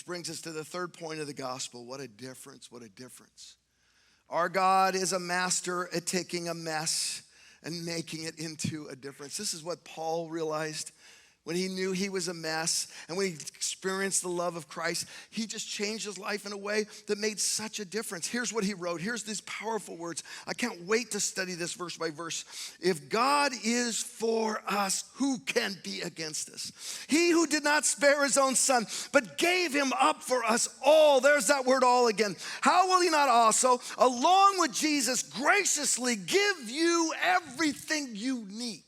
Which brings us to the third point of the gospel. What a difference, what a difference. Our God is a master at taking a mess and making it into a difference. This is what Paul realized when he knew he was a mess, and when he experienced the love of Christ. He just changed his life in a way that made such a difference. Here's what he wrote. Here's these powerful words. I can't wait to study this verse by verse. If God is for us, who can be against us? He who did not spare his own son, but gave him up for us all. There's that word all again. How will he not also, along with Jesus, graciously give you everything you need?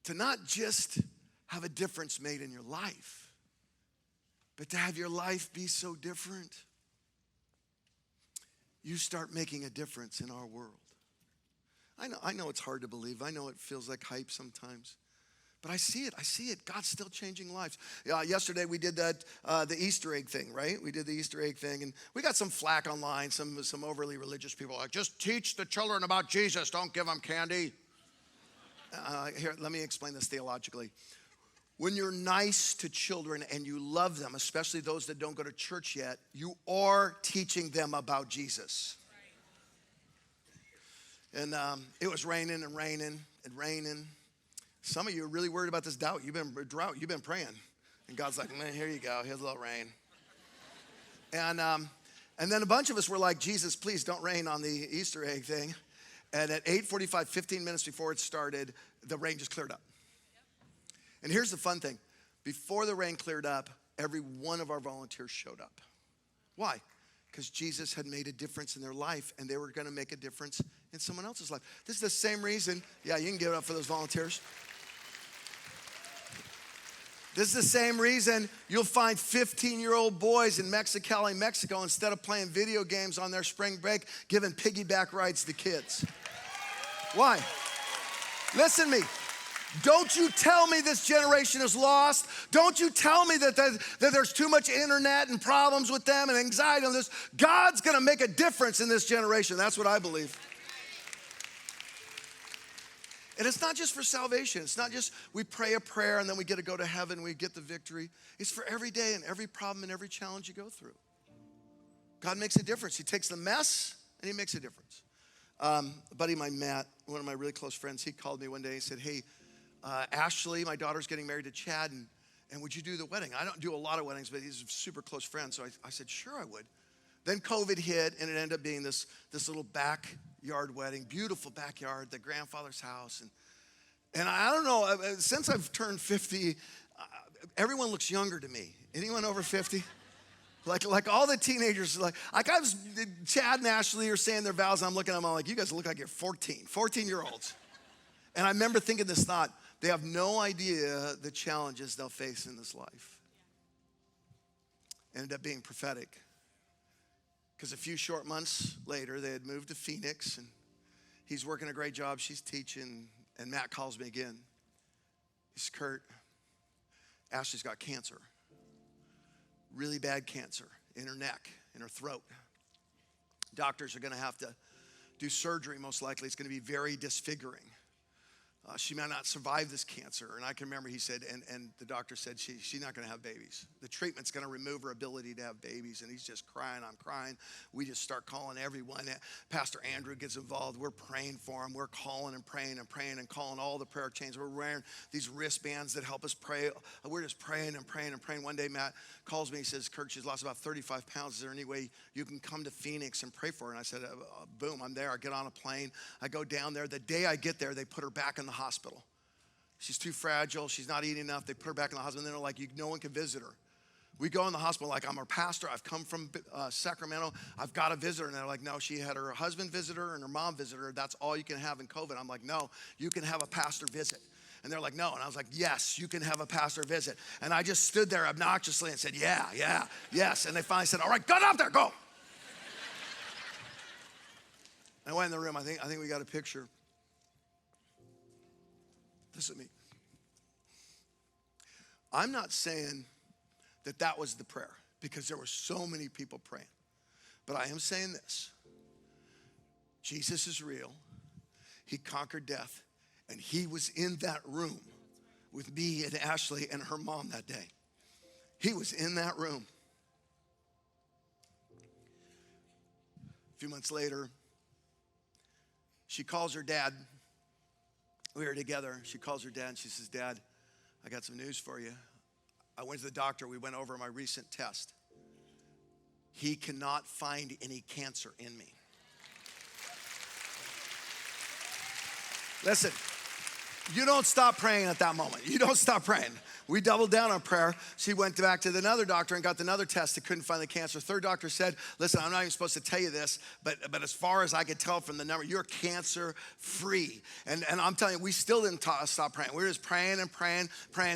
To not just have a difference made in your life, but to have your life be so different. You start making a difference in our world. I know it's hard to believe. I know it feels like hype sometimes. But I see it. God's still changing lives. Yesterday we did that, the Easter egg thing, right? We did the Easter egg thing, and we got some flack online, some overly religious people like, just teach the children about Jesus, don't give them candy. Here, let me explain this theologically. When you're nice to children and you love them, especially those that don't go to church yet, you are teaching them about Jesus. And it was raining and raining and raining. Some of you are really worried about this drought. You've been praying. And God's like, man, here you go. Here's a little rain. And then a bunch of us were like, Jesus, please don't rain on the Easter egg thing. And at 8:45, 15 minutes before it started, the rain just cleared up. And here's the fun thing. Before the rain cleared up, every one of our volunteers showed up. Why? Because Jesus had made a difference in their life, and they were going to make a difference in someone else's life. This is the same reason. Yeah, you can give it up for those volunteers. This is the same reason you'll find 15-year-old boys in Mexicali, Mexico, instead of playing video games on their spring break, giving piggyback rides to kids. Why? Listen to me. Don't you tell me this generation is lost. Don't you tell me that there's too much internet and problems with them and anxiety on this. God's gonna make a difference in this generation. That's what I believe. And it's not just for salvation. It's not just we pray a prayer and then we get to go to heaven, we get the victory. It's for every day and every problem and every challenge you go through. God makes a difference. He takes the mess and he makes a difference. A buddy of mine, Matt, one of my really close friends, he called me one day and said, hey, Ashley, my daughter's getting married to Chad, and would you do the wedding? I don't do a lot of weddings, but he's a super close friend, so I said, sure I would. Then COVID hit, and it ended up being this little backyard wedding, beautiful backyard, the grandfather's house. And I don't know, since I've turned 50, everyone looks younger to me. Anyone over 50? Like all the teenagers, like I was, Chad and Ashley are saying their vows, and I'm looking at them, I'm like, you guys look like you're 14-year-olds. And I remember thinking this thought, they have no idea the challenges they'll face in this life. Ended up being prophetic. Because a few short months later, they had moved to Phoenix, and he's working a great job, she's teaching, and Matt calls me again. He says, Kurt, Ashley's got cancer. Really bad cancer in her neck, in her throat. Doctors are gonna have to do surgery, most likely. It's gonna be very disfiguring. She might not survive this cancer. And I can remember he said, and the doctor said, she's not gonna have babies. The treatment's gonna remove her ability to have babies. And he's just crying, I'm crying. We just start calling everyone. Pastor Andrew gets involved. We're praying for him. We're calling and praying and praying and calling all the prayer chains. We're wearing these wristbands that help us pray. We're just praying and praying and praying. One day Matt calls me, he says, Kurt, she's lost about 35 pounds. Is there any way you can come to Phoenix and pray for her? And I said, boom, I'm there. I get on a plane. I go down there. The day I get there, they put her back in the hospital. She's too fragile. She's not eating enough. They put her back in the hospital. And they're like, no one can visit her. We go in the hospital like, I'm her pastor. I've come from Sacramento. I've got a visitor. And they're like, no, she had her husband visit her and her mom visit her. That's all you can have in COVID. I'm like, no, you can have a pastor visit. And they're like, no. And I was like, yes, you can have a pastor visit. And I just stood there obnoxiously and said, yeah, yes. And they finally said, all right, get out there, go. I went in the room. I think we got a picture. Listen to me. I'm not saying that was the prayer because there were so many people praying. But I am saying this. Jesus is real. He conquered death. And he was in that room with me and Ashley and her mom that day. He was in that room. A few months later, she calls her dad. We were together. She calls her dad and she says, Dad, I got some news for you. I went to the doctor. We went over my recent test. He cannot find any cancer in me. Listen, you don't stop praying at that moment. You don't stop praying. We doubled down on prayer. She went back to another doctor and got another test that couldn't find the cancer. Third doctor said, listen, I'm not even supposed to tell you this, but as far as I could tell from the number, you're cancer free. And I'm telling you, we still didn't stop praying. We were just praying and praying,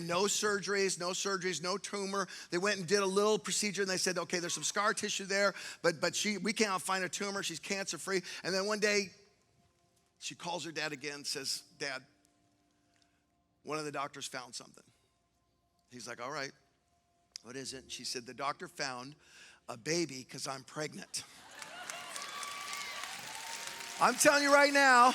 no surgeries, no tumor. They went and did a little procedure and they said, okay, there's some scar tissue there, but we can't find a tumor. She's cancer free. And then one day she calls her dad again and says, Dad, one of the doctors found something. He's like, all right, what is it? She said, the doctor found a baby because I'm pregnant. I'm telling you right now,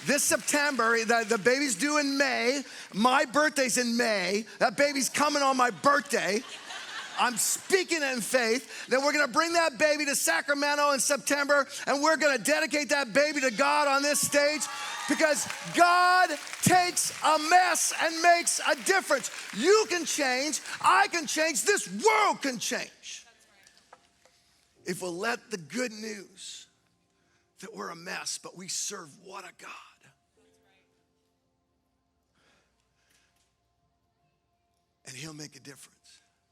this September, the baby's due in May. My birthday's in May. That baby's coming on my birthday. I'm speaking in faith that we're gonna bring that baby to Sacramento in September, and we're gonna dedicate that baby to God on this stage, because God takes a mess and makes a difference. You can change, I can change, this world can change. If we'll let the good news that we're a mess, but we serve what a God. And he'll make a difference.